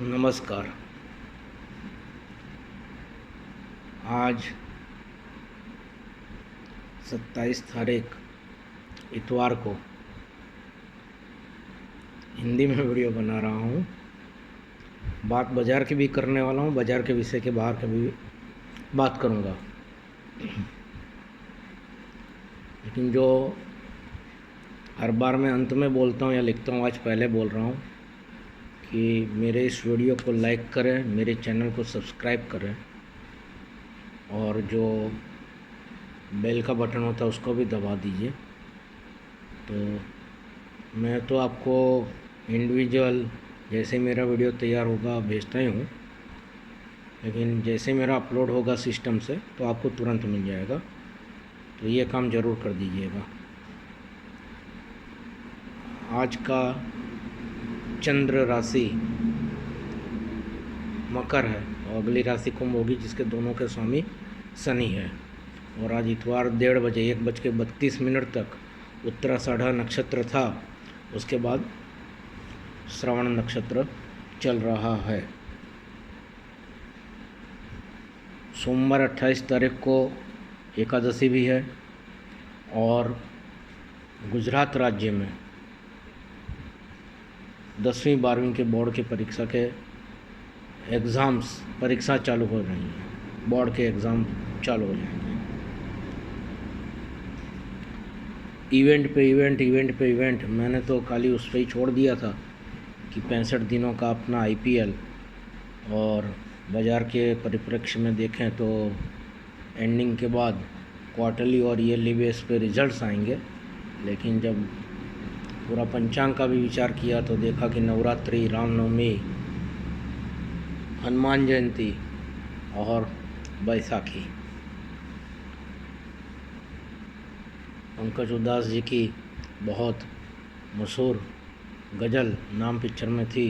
नमस्कार। आज 27 तारीख इतवार को हिंदी में वीडियो बना रहा हूँ। बात बाज़ार की भी करने वाला हूँ, बाज़ार के विषय के बाहर की भी बात करूँगा। लेकिन जो हर बार मैं अंत में बोलता हूँ या लिखता हूँ, आज पहले बोल रहा हूँ कि मेरे इस वीडियो को लाइक करें, मेरे चैनल को सब्सक्राइब करें और जो बेल का बटन होता है उसको भी दबा दीजिए। तो मैं तो आपको इंडिविजुअल जैसे मेरा वीडियो तैयार होगा भेजता ही हूँ, लेकिन जैसे मेरा अपलोड होगा सिस्टम से तो आपको तुरंत मिल जाएगा। तो ये काम ज़रूर कर दीजिएगा। आज का चंद्र राशि मकर है और अगली राशि कुंभ होगी, जिसके दोनों के स्वामी शनि है। और आज इतवार 1:32 तक उत्तराषाढ़ा नक्षत्र था, उसके बाद श्रवण नक्षत्र चल रहा है। सोमवार 28 तारीख को एकादशी भी है और गुजरात राज्य में 10वीं 12वीं के बोर्ड के परीक्षा के परीक्षा चालू हो रही हैं। बोर्ड के एग्ज़ाम चालू हो जाएंगे। इवेंट पे इवेंट मैंने तो खाली उस पर ही छोड़ दिया था कि 65 दिनों का अपना IPL, और बाज़ार के परिप्रेक्ष्य में देखें तो एंडिंग के बाद क्वार्टरली और ईयरली बेस पे रिजल्ट्स आएंगे। लेकिन जब पूरा पंचांग का भी विचार किया तो देखा कि नवरात्रि, रामनवमी, हनुमान जयंती और बैसाखी, पंकज उधास जी की बहुत मशहूर गज़ल नाम पिक्चर में थी,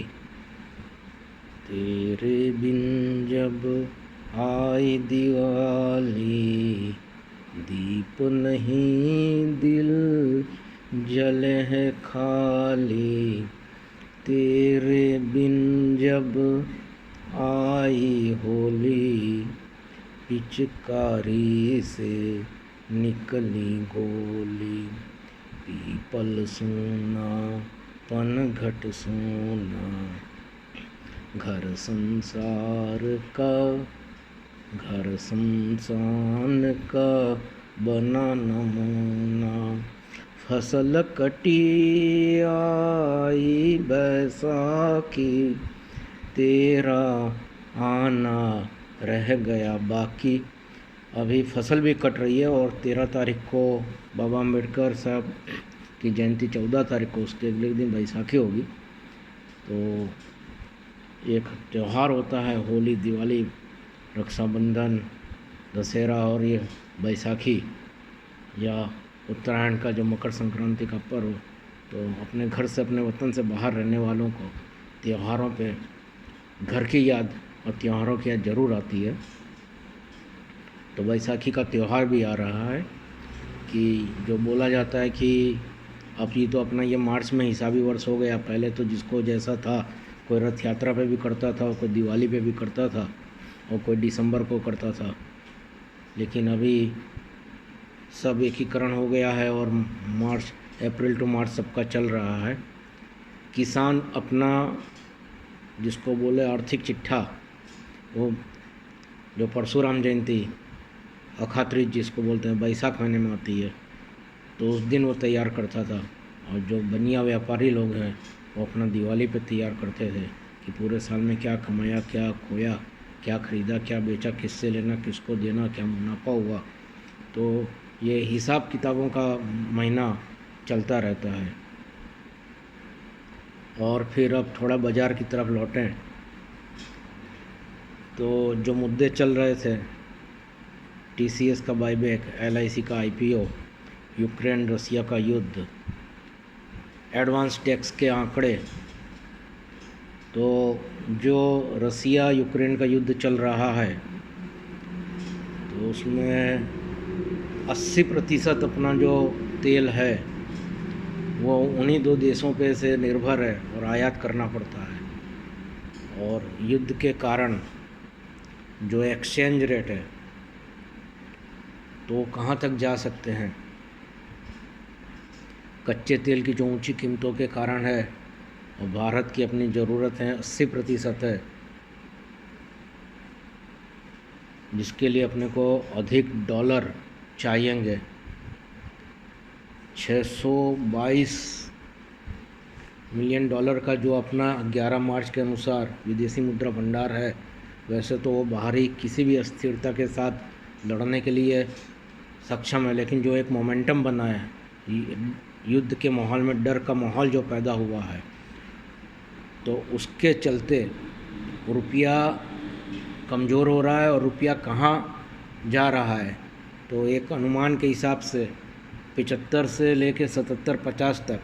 तेरे बिन जब आई दिवाली, दीप नहीं दिल जले है खाली, तेरे बिन जब आई होली, पिचकारी से निकली गोली, पीपल सूना पनघट सूना, घर शमशान का बना नमूना, फसल कटी आई बैसाखी, तेरा आना रह गया बाकी। अभी फसल भी कट रही है और 13 तारीख को बाबा अम्बेडकर साहब की जयंती, 14 तारीख को उसके अगले दिन बैसाखी होगी। तो एक त्यौहार होता है होली, दिवाली, रक्षाबंधन, दशहरा और ये बैसाखी या उत्तरायण का जो मकर संक्रांति का पर्व। तो अपने घर से, अपने वतन से बाहर रहने वालों को त्योहारों पे घर की याद और त्योहारों की याद ज़रूर आती है। तो बैसाखी का त्यौहार भी आ रहा है कि जो बोला जाता है कि अब ये तो अपना ये मार्च में हिसाबी वर्ष हो गया। पहले तो जिसको जैसा था, कोई रथ यात्रा पे भी करता था, कोई दिवाली पे भी करता था और कोई दिसंबर को करता था। लेकिन अभी सब एकीकरण हो गया है और अप्रैल टू मार्च सबका चल रहा है। किसान अपना, जिसको बोले आर्थिक चिट्ठा, वो जो परशुराम जयंती, अखात्रिज जिसको बोलते हैं, बैसाख महीने में आती है, तो उस दिन वो तैयार करता था। और जो बनिया व्यापारी लोग हैं वो अपना दिवाली पे तैयार करते थे कि पूरे साल में क्या कमाया, क्या खोया, क्या ख़रीदा, क्या बेचा, किससे लेना, किसको देना, क्या मुनाफा हुआ। तो ये हिसाब किताबों का महीना चलता रहता है। और फिर अब थोड़ा बाज़ार की तरफ लौटें तो जो मुद्दे चल रहे थे, TCS का बाईबैक, LIC का IPO, यूक्रेन रसिया का युद्ध, एडवांस टैक्स के आंकड़े, तो जो रसिया यूक्रेन का युद्ध चल रहा है तो उसमें 80% अपना जो तेल है वो उन्हीं दो देशों पे से निर्भर है और आयात करना पड़ता है। और युद्ध के कारण जो एक्सचेंज रेट है तो कहाँ तक जा सकते हैं। कच्चे तेल की जो ऊंची कीमतों के कारण है और भारत की अपनी ज़रूरतें 80% है, जिसके लिए अपने को अधिक डॉलर चाहिएंगे। 622 मिलियन डॉलर का जो अपना 11 मार्च के अनुसार विदेशी मुद्रा भंडार है, वैसे तो वो बाहरी किसी भी अस्थिरता के साथ लड़ने के लिए सक्षम है, लेकिन जो एक मोमेंटम बना है युद्ध के माहौल में, डर का माहौल जो पैदा हुआ है, तो उसके चलते रुपया कमज़ोर हो रहा है। और रुपया कहाँ जा रहा है, तो एक अनुमान के हिसाब से 75 से लेके 77-50 तक।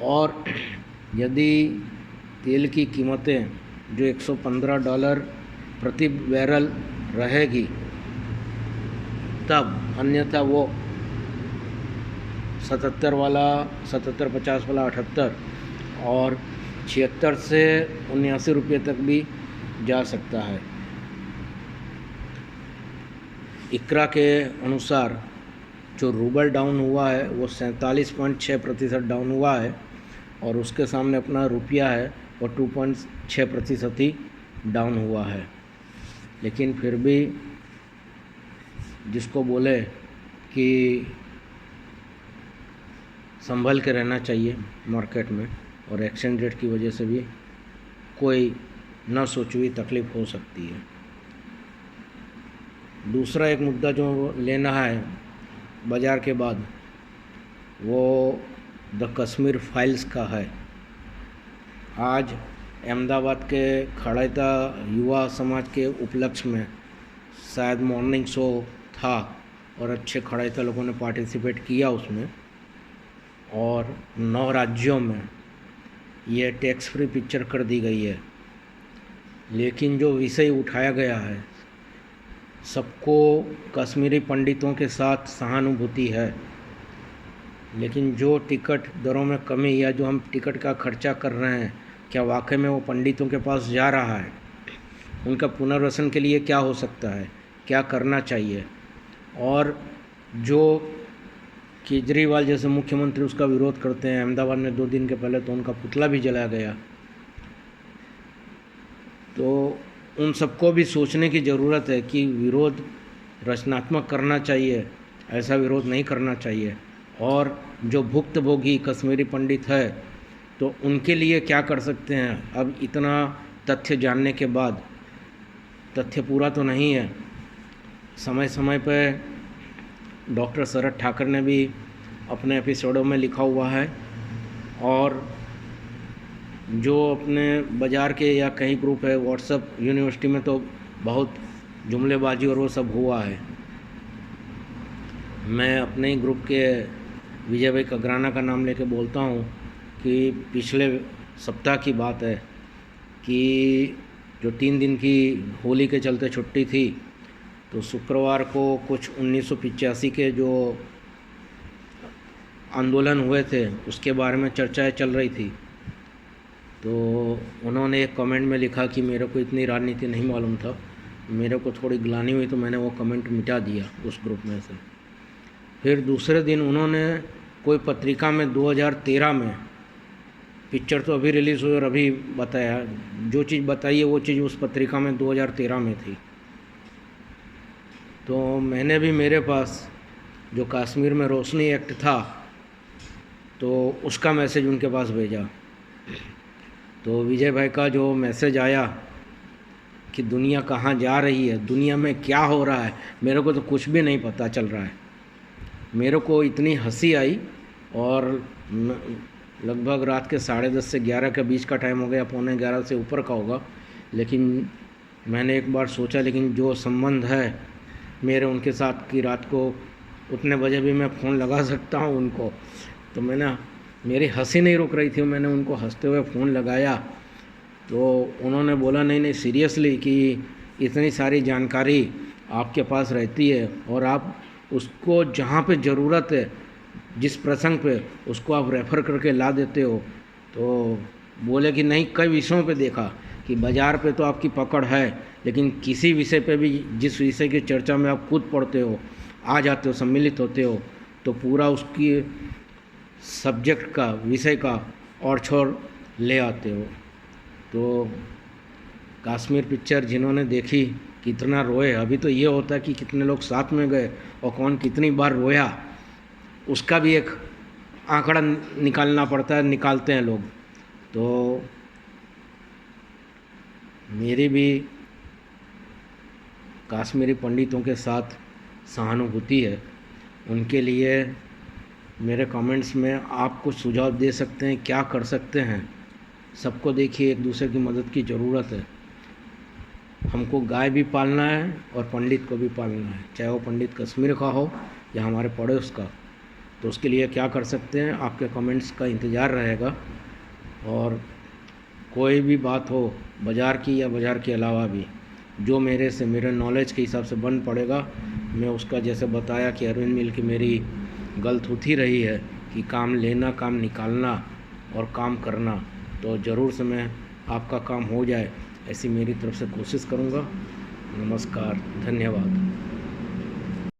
और यदि तेल की कीमतें जो $115 प्रति बैरल रहेगी तब, अन्यथा वो 77 वाला, 77-50 वाला 78 और 76 से 79 रुपये तक भी जा सकता है। इकरा के अनुसार जो रूबल डाउन हुआ है वो 47.6% डाउन हुआ है, और उसके सामने अपना रुपया है वो 2.6% ही डाउन हुआ है। लेकिन फिर भी जिसको बोले कि संभल के रहना चाहिए मार्केट में, और एक्सचेंज रेट की वजह से भी कोई न सोची हुई तकलीफ़ हो सकती है। दूसरा एक मुद्दा जो लेना है बाज़ार के बाद, वो द कश्मीर फाइल्स का है। आज अहमदाबाद के खड़ैता युवा समाज के उपलक्ष्य में शायद मॉर्निंग शो था, और अच्छे खड़ैता लोगों ने पार्टिसिपेट किया उसमें, और 9 राज्यों में ये टैक्स फ्री पिक्चर कर दी गई है। लेकिन जो विषय उठाया गया है, सबको कश्मीरी पंडितों के साथ सहानुभूति है, लेकिन जो टिकट दरों में कमी या जो हम टिकट का खर्चा कर रहे हैं, क्या वाकई में वो पंडितों के पास जा रहा है? उनका पुनर्वसन के लिए क्या हो सकता है, क्या करना चाहिए? और जो केजरीवाल जैसे मुख्यमंत्री उसका विरोध करते हैं, अहमदाबाद में 2 दिन के पहले तो उनका पुतला भी जलाया गया। तो उन सबको भी सोचने की ज़रूरत है कि विरोध रचनात्मक करना चाहिए, ऐसा विरोध नहीं करना चाहिए। और जो भुक्तभोगी कश्मीरी पंडित है, तो उनके लिए क्या कर सकते हैं? अब इतना तथ्य जानने के बाद, तथ्य पूरा तो नहीं है, समय समय पर डॉक्टर शरद ठाकुर ने भी अपने एपिसोडों में लिखा हुआ है, और जो अपने बाज़ार के या कहीं ग्रुप है व्हाट्सएप यूनिवर्सिटी में, तो बहुत जुमलेबाजी और वो सब हुआ है। मैं अपने ही ग्रुप के विजय भाई कगराना का नाम लेके बोलता हूँ कि पिछले सप्ताह की बात है कि जो 3 दिन की होली के चलते छुट्टी थी, तो शुक्रवार को कुछ 1985 के जो आंदोलन हुए थे उसके बारे में चर्चाएं चल रही थी। तो उन्होंने एक कमेंट में लिखा कि मेरे को इतनी राजनीति नहीं मालूम था, मेरे को थोड़ी ग्लानि हुई, तो मैंने वो कमेंट मिटा दिया उस ग्रुप में से। फिर दूसरे दिन उन्होंने कोई पत्रिका में 2013 में, पिक्चर तो अभी रिलीज़ हुई और अभी बताया, जो चीज़ बताई है वो चीज़ उस पत्रिका में 2013 में थी। तो मैंने भी मेरे पास जो कश्मीर में रोशनी एक्ट था, तो उसका मैसेज उनके पास भेजा। तो विजय भाई का जो मैसेज आया कि दुनिया कहाँ जा रही है, दुनिया में क्या हो रहा है, मेरे को तो कुछ भी नहीं पता चल रहा है। मेरे को इतनी हंसी आई, और लगभग रात के 10:30 से 11 के बीच का टाइम हो गया, 11:15 से ऊपर का होगा। लेकिन मैंने एक बार सोचा, लेकिन जो संबंध है मेरे उनके साथ कि रात को उतने बजे भी मैं फ़ोन लगा सकता हूँ उनको, तो मेरी हंसी नहीं रुक रही थी, मैंने उनको हंसते हुए फ़ोन लगाया। तो उन्होंने बोला नहीं नहीं सीरियसली, कि इतनी सारी जानकारी आपके पास रहती है और आप उसको जहाँ पे ज़रूरत है, जिस प्रसंग पे, उसको आप रेफ़र करके ला देते हो। तो बोले कि नहीं, कई विषयों पे देखा कि बाज़ार पे तो आपकी पकड़ है, लेकिन किसी विषय पे भी, जिस विषय की चर्चा में आप खुद पढ़ते हो, आ जाते हो, सम्मिलित होते हो, तो पूरा उसकी सब्जेक्ट का, विषय का और छोर ले आते हो। तो कश्मीर पिक्चर जिन्होंने देखी कितना रोए। अभी तो ये होता है कि कितने लोग साथ में गए और कौन कितनी बार रोया, उसका भी एक आंकड़ा निकालना पड़ता है, निकालते हैं लोग। तो मेरी भी कश्मीरी पंडितों के साथ सहानुभूति है। उनके लिए मेरे कमेंट्स में आप कुछ सुझाव दे सकते हैं, क्या कर सकते हैं। सबको देखिए, एक दूसरे की मदद की ज़रूरत है। हमको गाय भी पालना है और पंडित को भी पालना है, चाहे वो पंडित कश्मीर का हो या हमारे पड़ोस का। तो उसके लिए क्या कर सकते हैं, आपके कमेंट्स का इंतज़ार रहेगा। और कोई भी बात हो बाज़ार की या बाज़ार के अलावा भी, जो मेरे नॉलेज के हिसाब से बन पड़ेगा, मैं उसका, जैसे बताया कि अरविंद मिल की मेरी गलत होती रही है कि काम लेना, काम निकालना और काम करना, तो ज़रूर से मैं आपका काम हो जाए ऐसी मेरी तरफ से कोशिश करूँगा। नमस्कार, धन्यवाद।